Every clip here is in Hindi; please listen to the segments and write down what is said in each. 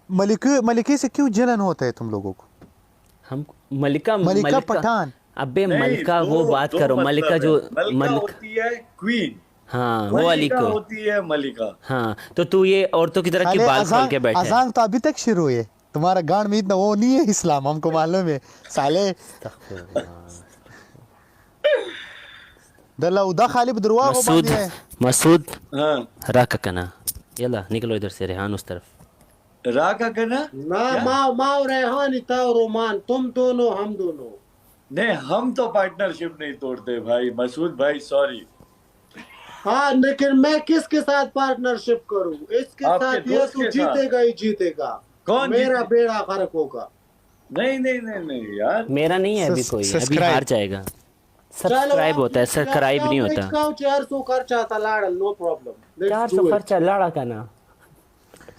मलिके से क्यों जलन होता है तुम लोगों को? हम मलिका मलिका पठान। अबे मलिका वो बात करो, मलिका जो मलिका होती है क्वीन, हाँ वो वाली मलिका को होती है मलिका। हाँ तो तू ये औरतों की तरह क्यों बाल खोल के बैठा है? अजान तो अभी तक शुरू है, तुम्हारा गांड में इतना वो नहीं है इस्लाम, हमको मालूम है साले। दल्ला उदा खाली बदरुआ को मसूद बांधी है। मसूद हाँ रख कना, यला निकलो इधर से, रेहान उस तरफ। राका करना ना माओ रेहान इता रोमान, तुम दोनों हम दोनों। नहीं, हम तो पार्टनरशिप नहीं तोड़ते भाई मसूद भाई, सॉरी। हाँ लेकिन मैं किसके साथ पार्टनरशिप करूं? इसके आपके साथ ये दोस्त तो के साथ। जीतेगा ही जीतेगा। कौन मेरा जीतेगा? बेड़ा गर्क होगा। नहीं नहीं नहीं नहीं यार, मेरा नहीं है अभी कोई, अभी सब्सक्राइब। हार जाएगा। सब्सक्राइब होता है, सब्सक्राइब नहीं होता। 400 खर्चा था लाडल, नो प्रॉब्लम। 400 खर्चा लाड़ा का ना।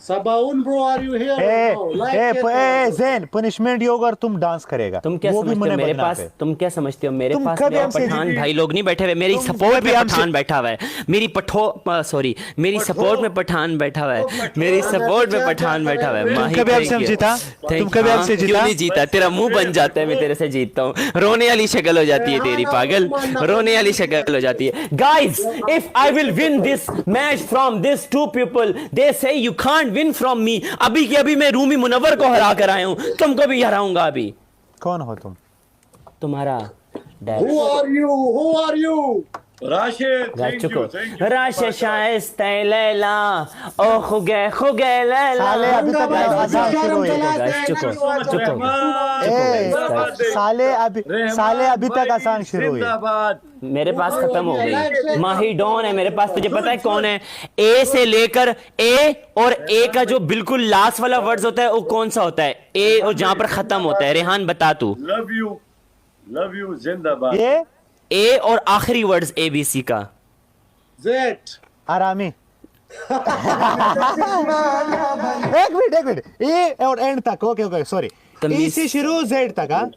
सबाउन bro, are you here? Zain punishment ये होगा और तुम डांस करेगा। तुम क्या वो भी समझते हो मने मेरे बनना पास, पे। तुम क्या समझते हो मेरे तुम पास कभी मेरे हमसे पठान जीती- भाई लोग नहीं बैठे हुए, मेरी सपोर्ट में कभी हमसे- पठान बैठा हुआ है, मेरी सॉरी मेरी सपोर्ट में पठान बैठा हुआ है, मेरी सपोर्ट में पठान बैठा हुआ है। माही कभी thank हमसे you. जीता? Thank तुम कभी you. हमसे क्यों जीता? नहीं जीता? तेरा मुंह बन जाता है, मैं तेरे से जीतता हूँ, रोने वाली शक्ल हो जाती है तेरी, पागल रोने वाली शक्ल हो जाती है। Guys if I will win this match from this two people, they say you can't win from me. अभी की अभी मैं रूमी मुनव्वर को हरा कर आया हूँ, तुमको भी हराऊंगा अभी। कौन हो तुम? तुम्हारा dad. Who are you? Who are you? Rashid thank चुको यू थैंक यू। राश शाइस्ते लैला ओ खुगे लैला। साले अभी तक अजान शुरू हुई है। गाइस चुको साले अभी तक अजान शुरू हुई है। जिंदाबाद। मेरे पास खत्म हो गई। माही डॉन है मेरे पास, तुझे पता है कौन है? ए से लेकर ए, और ए का जो बिल्कुल लास्ट वाला वर्ड्स होता है वो कौन सा होता है? ए और जहां पर खत्म होता है, रेहान बता तू। लव यू जिंदाबाद। ये ए और आखिरी वर्ड्स ABC का। Z. आरामी। एक मिनट ए और एंड तक, ओके सॉरी। ई से शुरू जेड तक।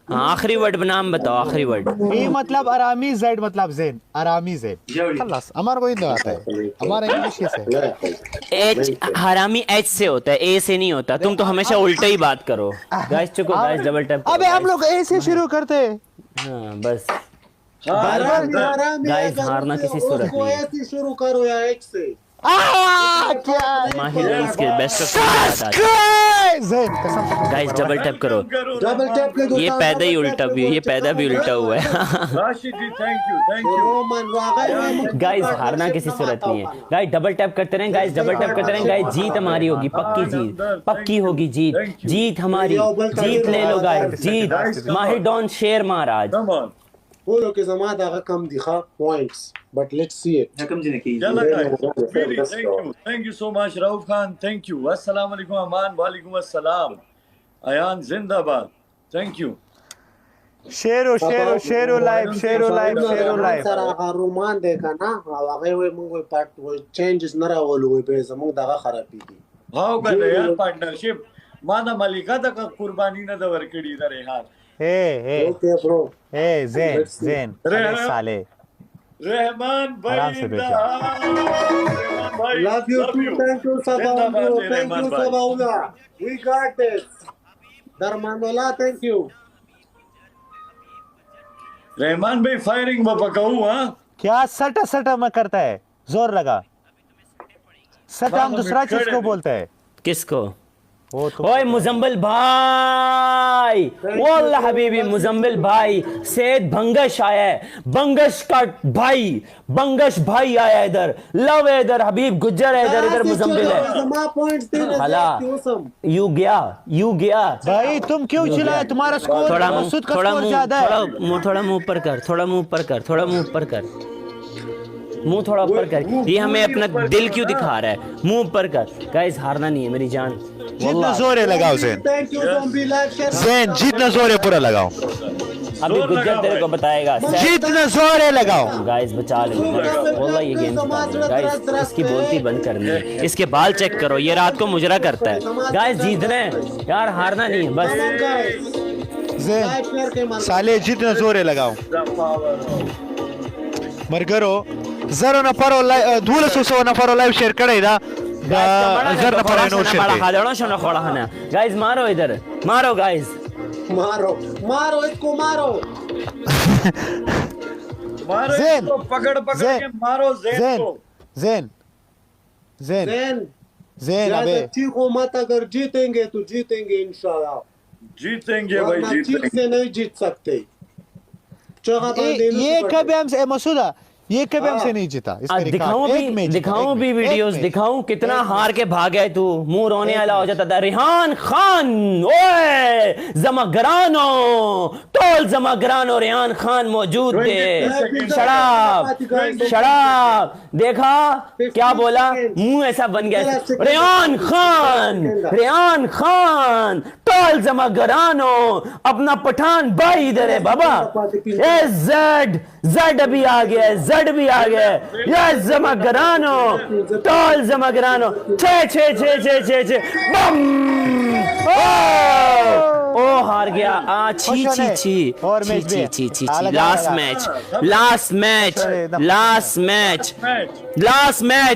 हाँ आखिरी वर्ड नाम बताओ, आखिरी वर्ड। ए मतलब आरामी, जेड मतलब ज़ैन, आरामी ज़ैन। खलास हमारा कोई नहीं आता है, हमारा इंग्लिश से। एच हरामी एच से होता है, ए से नहीं होता। तुम तो हमेशा उल्टा ही बात करो। गाइस चुको, गाइस डबल टैप। अबे हम लोग ए से शुरू करते हैं। हाँ बस हरामी गाइस हारना किसी सूरत उसको नहीं है। ऐसे शुरू करो या H से। क्या माहिर इसके बेस्ट ऑफ ज़ैन कसम से। गाइस डबल टैप करो। डबल टैप के दो। ये पैदा ही उल्टा भी, ये पैदा भी उल्टा हुआ है। Rashid ji thank you. रोमन रागा। गाइस हारना किसी सूरत नहीं है। गाइस डबल टैप करते रहें, गाइस डबल टैप करते रहें। गाइस जीत हमारी होगी, पक्की जीत, पक्की होगी जीत, जीत हमारी, जीत ले लो गाइस, जीत। माहिर डॉन शेर महाराज। कम ऑन बोलो कि जमा दागा कम दिखा points, but let's see it. चला guys. Thank you so much Rauf Khan, thank you. अस्सलाम वालेकुम अमान, वालेकुम अस्सलाम। अयान जिंदाबाद, थैंक यू। शेरो लाइव। सर आगा रोमान देखा ना, आगे वो मंगो पार्ट वो changes नरा वालो वो पे जमंग दागा खराबी दी। भाव कर यार पार्टनरशिप माना मलिका तक कुर्बानी न दवर कड़ी रे हां। Okay bro. ज़ैन अरे साले रहमान भाई आराम से बैठो। Love you too. Thank you Sabaula. Thank you Sabaula. We got this. Darmanola, thank you. Rahman भाई फायरिंग में पकाऊ। हां क्या सटा में करता है, जोर लगा। सटा हम दूसरा चीज को बोलते हैं। किसको? वो तो ओए मुजम्मिल भाई, वल्लाह हबीबी मुजम्मिल भाई, सेठ बंगश आया है, बंगश का भाई, बंगश भाई आया है इधर, लव है इधर, हबीब गुज्जर है इधर मुजम्मिल है। हला यू गया भाई तुम क्यों चिल्लाए? तुम्हारा स्कोर थोड़ा मसूद का स्कोर ज्यादा है। थोड़ा मुंह ऊपर कर, थोड़ा मुंह ऊपर कर, मुंह थोड़ा ऊपर कर। ये हमें अपना दिल क्यों दिखा रहा है? मुंह ऊपर कर। गाइस हारना नहीं है मेरी जान। जितना जोर है लगाओ ज़ैन, जितना जोर है पूरा लगाओ। अभी गुज्जर तेरे को बताएगा। जितना जोर है लगाओ। गाइस बचा ले वल्लाह, ये गेम गाइस इसकी बोलती बंद करनी है। इसके बाल चेक करो, ये रात को मुजरा करता है। गाइस जीतना है यार, हारना नहीं है बस। ज़ैन साले जितना जोर है लगाओ। मर करो जरो नफर धूल सुसो नफर लाइव शेयर करेगा Zerna para no shete. Guys मारो इधर, मारो गाइस, मारो मारो इसको मारो मारो ज़ेन, इसको, पकड़ पकड़ ज़ेन, के मारो ज़ेन Zen, को। Zen, Zen, ज़ेन Zen, ज्यादा अबे चीखो मत, अगर जीतेंगे तो जीतेंगे इंशाल्लाह, जीतेंगे भाई, वरना चीख जीतेंगे। से नहीं जीत सकते। जगह बांधे ये कभी हमसे मसूदा, ये कभी हमसे नहीं जीता। इसका दिखाऊं रिकॉर्ड एक भी, मैच जीता, दिखाऊं एक भी मैच, वीडियोस, एक मैच। दिखाऊं कितना एक हार के भाग गए तू, मुंह रोने एक वाला हो मैच। जाता था। रिहान खान, ओए जमागरानो, टोल जमागरानो, रिहान खान मौजूद थे। शराब शराब, देखा क्या बोला, मुंह ऐसा बन गया। रिहान खान, रिहान खान, टोल जमागरानो, अपना पठान भाई इधर है बाबा। ए जेड, जेड अभी आ गया, जेड भी आ गया। ये जमागरानो, टोल जमागरानो, छे छे छे छे छे छे, बम। ओ हार गया। छी छी छी और छी मैच भी छी है। छी छी, अलग लास्ट अलग। Match, last match, last match, match last match.